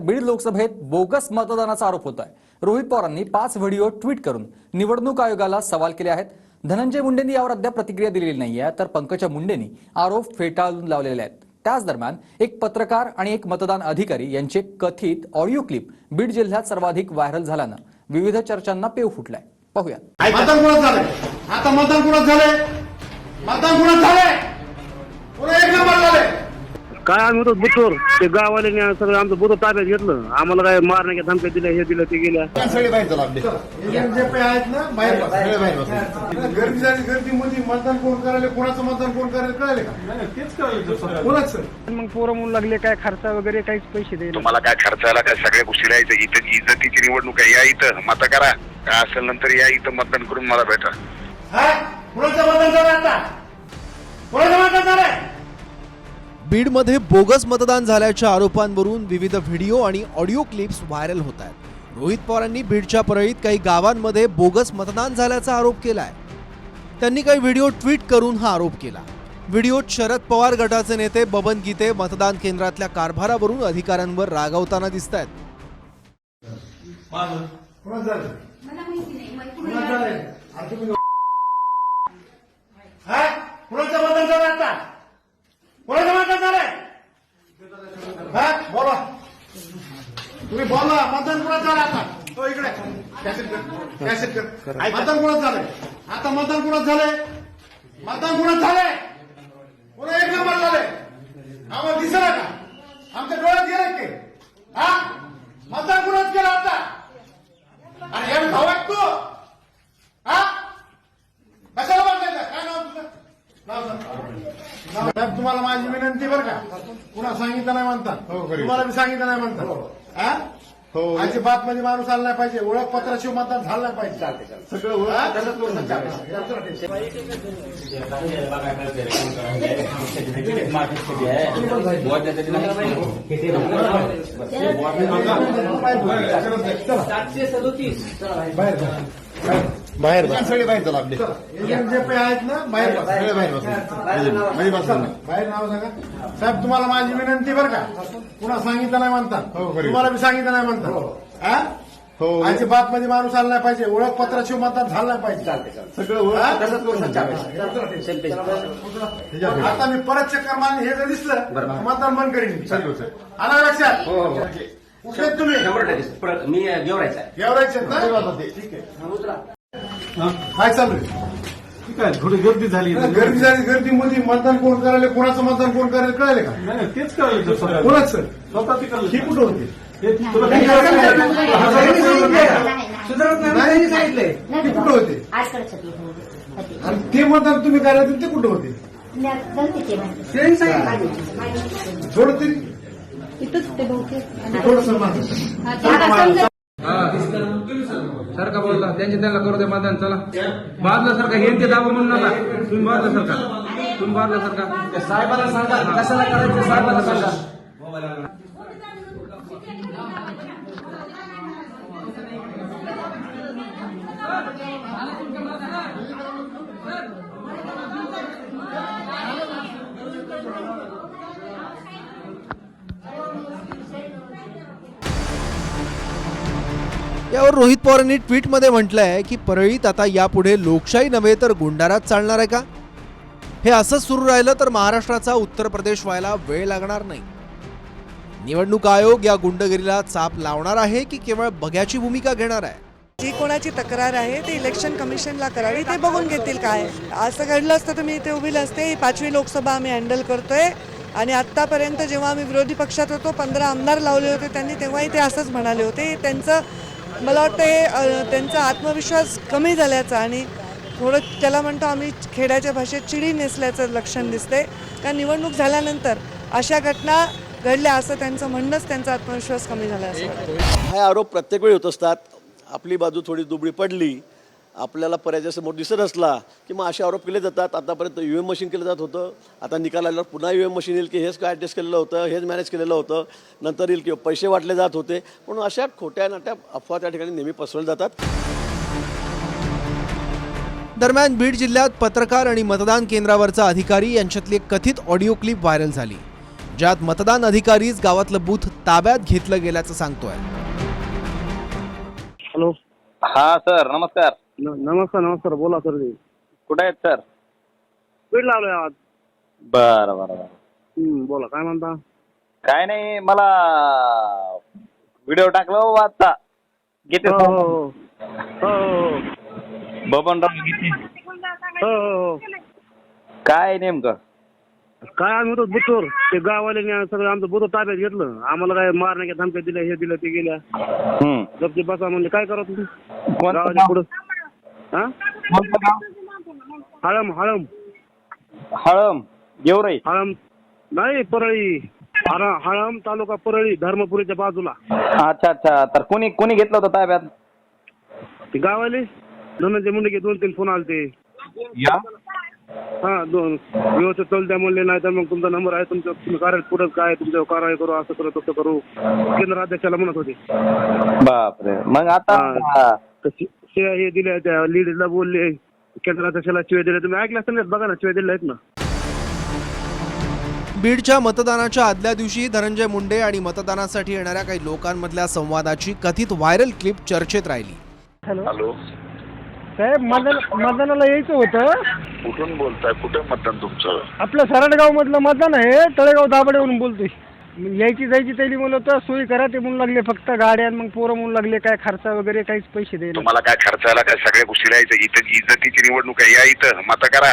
बीड लोकसभेत बोगस मतदानाचा आरोप होत आहे। रोहित पवारांनी 5 व्हिडिओ ट्विट करून निवडणूक आयोगाला सवाल केले आहेत। धनंजय मुंडेंनी यावर अद्याप प्रतिक्रिया दिलेली नाहीये, तर पंकजा मुंडेंनी आरोप फेटाळून लावलेले आहेत। त्याच दरम्यान एक पत्रकार आणि एक मतदान अधिकारी यांचे कथित ऑडिओ क्लिप बीड जिल्ह्यात सर्वाधिक व्हायरल झाल्यानं विविध चर्चांना पेव फुटलाय। पाहूया। मतदान कुणाच झालंय? आता मतदान कुणाच झालंय? मतदान कुणाच झालंय? पुन्हा एक नंबर झालंय। काय आम्ही होतो बुतूर ते गाववाल्याने सगळं आमचं बुतूर ताब्यात घेतलं। आम्हाला काय मारण्याच्या धमक्या दिल्या, हे दिलं ते गेल्या। सगळे बाहेर चला आपले जे पे आहेत ना बाहेर बस, सगळे बाहेर बस। गर्दी झाली, गर्दीमध्ये मतदान कोण करायला, कोणाचं मतदान कोण करायला कळले का? नाही तेच कळलं कोणाचं। मग पोरं म्हणू लागले काय खर्च वगैरे काहीच पैसे द्यायला। तुम्हाला काय खर्चायला काय सगळ्या गोष्टी यायचं, इथं इज्जतीची निवडणूक आहे। या इथं मत करा, काय असेल नंतर या इथं मतदान करून मला भेटा। कोणाचं मतदान झालं? आता कोणाचं मतदान झालंय? बीडमध्ये बोगस मतदान झाल्याच्या आरोपांवरून विविध व्हिडिओ आणि ऑडिओ क्लिप्स व्हायरल होत आहेत। रोहित पवारांनी बीडच्या परळीत काही गावांमध्ये बोगस मतदान झाल्याचा आरोप केलाय। त्यांनी काही व्हिडिओ ट्विट करून हा आरोप केला। व्हिडिओत शरद पवार गटाचे नेते बबन गीते मतदान केंद्रातल्या कारभारावरून अधिकाऱ्यांवर रागावताना दिसतायत। कोणाचं मतदान झालं? आता कोणाचं मतदान झालंय? बोला, तुम्ही बोला। मतदान कुणाच झालं? आता तो इकडे कॅसेट कर। मतदान कुणाच झालंय? आता मतदान कुणाच झालंय? मतदान कुणाच झालंय? पुन्हा एक नंबर झालंय। आम्हाला दिसला का? आमच्या डोळ्यात गेलं की मतदान कुणाच केलं? आता आणि याला भाऊ आहे तू? कशाला बघायचं? काय नाव तुझं? साहेब, तुम्हाला माझी विनंती बरं का, पुन्हा सांगितलं नाही म्हणतात, तुम्हाला मी सांगितलं नाही म्हणतात। अजिबात म्हणजे माणूस आला नाही पाहिजे, ओळखपत्राशिवाय मतदान झालं नाही पाहिजे। सगळं बाहेर सगळे बाहेर चला आपले जे पे आहेत ना बाहेर बस, सगळे बाहेर बस, बाहेर नाव सांगा। साहेब, तुम्हाला माझी विनंती बरं का, पुन्हा सांगितलं नाही म्हणतात, तुम्हाला मी सांगितलं नाही म्हणतात। अजिबात म्हणजे माणूस आला नाही पाहिजे, ओळखपत्राशिवाय मतदान झालं नाही पाहिजे। सगळं आता मी परत चक्कर मारली, हे जर दिसलं मतदान बंद करीन। आला लक्षात? कुठे तुम्ही? मी गेवरायचा ठीक आहे। काय चालू आहे? ठीक आहे, थोडी गर्दी झाली, गर्दीमध्ये मतदान कोण करायला, कोणाचं मतदान कोण करायला कळले का? नाही तेच कळलं कोणाचं स्वतः ते कळलं। ही कुठं होते? सांगितलंय ते कुठं होते? आणि ते मतदान तुम्ही करायचं ते कुठं होते? थोडं तरी सारखा बोलला, त्यांना करू दे मतदान। चला बाजला सारखा, हे ते दाबा म्हणून नका, तुम्ही बाजला सारखा, तुम्ही बाजला सारखा। साहेबांना सांगा कशाला करायचं, साहेबांना सांगा। यावर रोहित पवारांनी ट्विटमध्ये म्हटलंय की परळीत आता यापुढे लोकशाही नव्हे तर गुंडाराज चालणार आहे का? हे असंच सुरू राहिलं तर महाराष्ट्राचा उत्तर प्रदेश व्हायला वेळ लागणार नाही। निवडणूक आयोग या गुंडगिरीला चाप लावणार आहे की केवळ बघ्याची भूमिका घेणार आहे? जी कोणाची तक्रार आहे ते इलेक्शन कमिशनला करावी, ते बघून घेतील। काय असं घडलं असतं तर मी इथे उभी नसते। 5वी लोकसभा आम्ही हँडल करतोय आणि आतापर्यंत जेव्हा आम्ही विरोधी पक्षात होतो 15 आमदार लावले होते त्यांनी, तेव्हाही ते असंच म्हणाले होते। त्यांचं मला वाटतं त्यांचा आत्मविश्वास कमी झाल्याचा आणि थोडं त्याला म्हणतो आम्ही खेड्याच्या भाषेत चिडी नेसल्याचं लक्षण दिसते। कारण निवडणूक झाल्यानंतर अशा घटना घडल्या असं त्यांचं म्हणणंच त्यांचा आत्मविश्वास कमी झाला असं वाटतं। हे आरोप प्रत्येक वेळी होत असतात। आपली बाजू थोडी दुबळी पडली, आपल्याला पर्यायासमोर दिसत असला की मग असे आरोप केले जातात। आतापर्यंत ईव्हीएम मशीन केलं जात होतं, आता निकाल आल्यावर पुन्हा ईव्हीएम मशीन येईल की हेच काय ॲडजस्ट केलेलं होतं, हेच मॅनेज केलेलं होतं, नंतर येईल किंवा पैसे वाटले जात होते, म्हणून अशा खोट्या नाट्या अफवा त्या ठिकाणी नेहमी पसरवल्या जातात। दरम्यान बीड जिल्ह्यात पत्रकार आणि मतदान केंद्रावरचा अधिकारी यांच्यातली कथित ऑडिओ क्लिप व्हायरल झाली। ज्यात मतदान अधिकारीच गावातलं बूथ ताब्यात घेतलं गेल्याचं सांगतोय. हॅलो. हा सर नमस्कार. नमस्कार बोला सर. कुठे आहेत सर? बीड लावलोय आज. बरं बोला काय म्हणता. काय नाही, मला व्हिडिओ टाकला हो आता गीते हो. बबनराव गीते. काय नेमकं काय आम्ही होतो बुथवर, ते गाववाल्याने सगळं आमचं बुथ ताब्यात घेतलं. आम्हाला काय मारण्याच्या धमक्या दिल्या, हे दिलं ते गेल्या. गपची बसा म्हणले. काय करा तुम्ही गावाच्या पुढं. हा हळम हळम गेवराई हळम नाही परळी. हळम तालुका परळी, धर्मपुरीच्या बाजूला. अच्छा. तर कोणी घेतलं होतं ताब्यात? ते गावाले धनंजय मुंडे 2-3 फोन आले ते. या हा 2 व्यवस्थित चलत्या म्हणले, नाही तर मग तुमचा नंबर आहे, तुम्ही कार्य पुढे काय तुमच्या कारवाई करू, असं करू तसं करू. केंद्र अध्यक्षाला म्हणत होते. बापरे. मग आता शिव्या हे दिल्या, त्या लीडला बोलले, केंद्र अध्यक्षाला शिव्या दिल्या. तुम्ही ऐकलं असतं ना, बघा ना शिव्या दिल्या आहेत ना. बीडच्या मतदानाच्या आदल्या दिवशी धनंजय मुंडे आणि मतदानासाठी येणाऱ्या काही लोकांमधल्या संवादाची कथित व्हायरल क्लिप चर्चेत राहिली. हॅलो साहेब, मतदानाला यायचं होतं. कुठून बोलताय? कुठे मतदान तुमचं? आपलं सरडगाव मधलं मतदान आहे. तळेगाव दाभाडेवरून बोलतोय. यायची जायची तैली म्हणलं होतं, सोयी करा ते म्हणून लागले. फक्त गाड्या मग पोरं म्हणून लागले, काय खर्च वगैरे काहीच पैसे द्यायला. तुम्हाला काय खर्चायला काय सगळ्या गोष्टी यायचं? इथं इज्जतीची निवडणूक आहे, या इथं मत करा.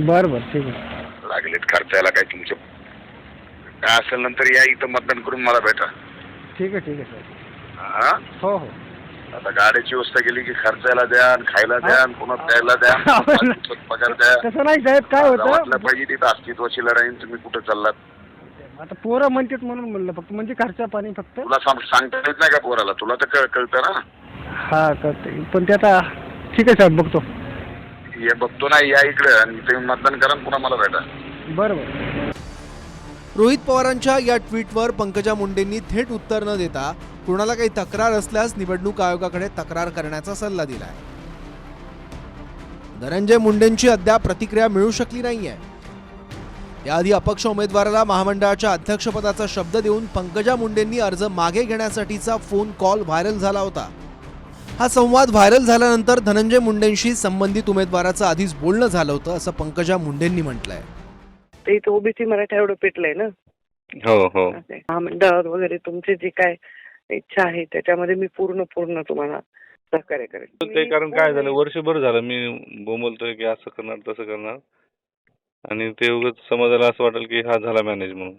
बरं ठीक आहे. लागलेत खर्चायला काय तुमचे काय असेल, नंतर या इथं मतदान करून मला भेटा. ठीक आहे साहेब. हा हो. आता गाड्याची व्यवस्था केली की खर्चायला द्या, खायला द्या, पुन्हा प्यायला द्या, पगार द्या. तसं नाही साहेब, काय होतं वाटलं पाहिजे तिथं अस्तित्वाची लढाई. तुम्ही कुठे चाललात? आता पोरं म्हणतात म्हणून म्हणलं, फक्त म्हणजे खर्चा पाणी फक्त. तुला सांगता येत नाही का पोराला? तुला तर कळतं ना. हा कळतंय, पण ते आता ठीक आहे साहेब, बघतो. हे बघतो ना, या इकडे आणि तुम्ही मतदान करा, पुन्हा मला भेटा. बरं. रोहित पवारांच्या या ट्विटवर पंकजा मुंडेंनी थेट उत्तर न देता कुणाला काही तक्रार असल्यास निवडणूक आयोगाकडे तक्रार करण्याचा सल्ला दिलाय. धनंजय मुंडेंची अद्याप प्रतिक्रिया मिळू शकली नाहीये. याआधी अपक्ष उमेदवाराला महामंडळाच्या अध्यक्षपदाचा शब्द देऊन पंकजा मुंडेंनी अर्ज मागे घेण्यासाठीचा फोन कॉल व्हायरल झाला होता. हा संवाद व्हायरल झाल्यानंतर धनंजय मुंडेंशी संबंधित उमेदवाराचं आधीच बोलणं झालं होतं, असं पंकजा मुंडेंनी म्हटलंय. ते इथं ओबीसी मराठा एवढं पेटलंय ना. हो. महामंडळावर वगैरे तुमची जी काय इच्छा आहे त्याच्यामध्ये मी पूर्ण तुम्हाला सहकार्य करेन. ते कारण काय झालं, वर्षभर झालं मी बोंबलतोय की असं करणार तसं करणार, आणि ते उगाच समाजाला असं वाटेल की हा झाला मॅनेज म्हणून.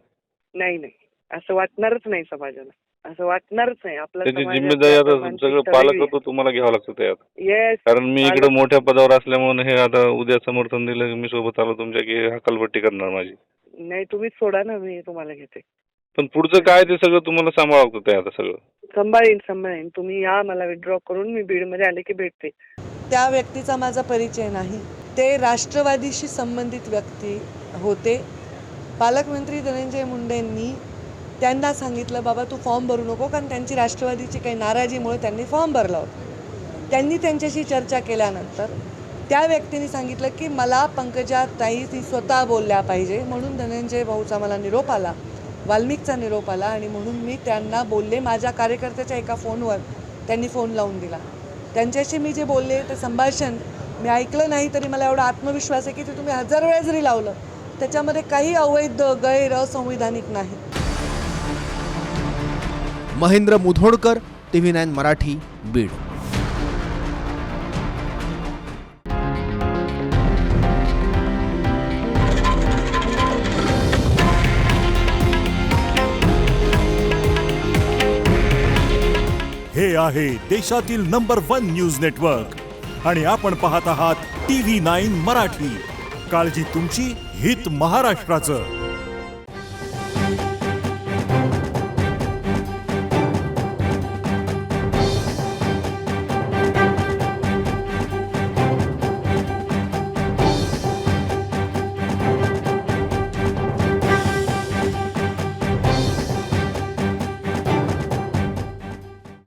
नाही असं वाटणारच नाही समाजाला, असं वाटणारच नाही. त्याची जिम्मेदारी आता सगळं पालकत्व तुम्हाला घ्यावं लागतं त्यात. येस, कारण मी इकडे मोठ्या पदावर असल्यामुळे हे आता उद्या समर्थन दिलं, मी सोबत आलो तुमच्या की हकालपट्टी करणार माझी. नाही तुम्हीच सोडा ना, मी तुम्हाला घेते. पण पुढचं काय ते सगळं तुम्हाला सांभाळावं लागतं. ते आता सगळं सांभाळीन. तुम्ही या, मला विड्रॉ करून मी बीडमध्ये आले की भेटते. त्या व्यक्तीचा माझा परिचय नाही. ते राष्ट्रवादीशी संबंधित व्यक्ती होते. पालकमंत्री धनंजय मुंडेंनी त्यांना सांगितलं, बाबा तू फॉर्म भरू नको, कारण त्यांची राष्ट्रवादीची काही नाराजीमुळे त्यांनी फॉर्म भरला होता. त्यांनी त्यांच्याशी चर्चा केल्यानंतर त्या व्यक्तीने सांगितलं की मला पंकजा ताई ती स्वतः बोलल्या पाहिजे, म्हणून धनंजय भाऊचा मला निरोप आला, वाल्मिकचा निरोप आला, आणि म्हणून मी त्यांना बोलले. माझ्या कार्यकर्त्याच्या एका फोनवर त्यांनी फोन लावून दिला. त्यांच्याशी मी जे बोलले ते संभाषण मी ऐकलं नाही, तरी मला एवढा आत्मविश्वास आहे की ते तुम्ही 1000 वेळा जरी लावलं त्याच्यामध्ये काही अवैध गैर असंविधानिक नाही. महेंद्र मुधोडकर, TV9 मराठी, बीड. हे आहे देशातील नंबर 1 न्यूज नेटवर्क आणि आपण पाहत आहात TV9 मराठी. काळजी तुमची, हित महाराष्ट्राचं.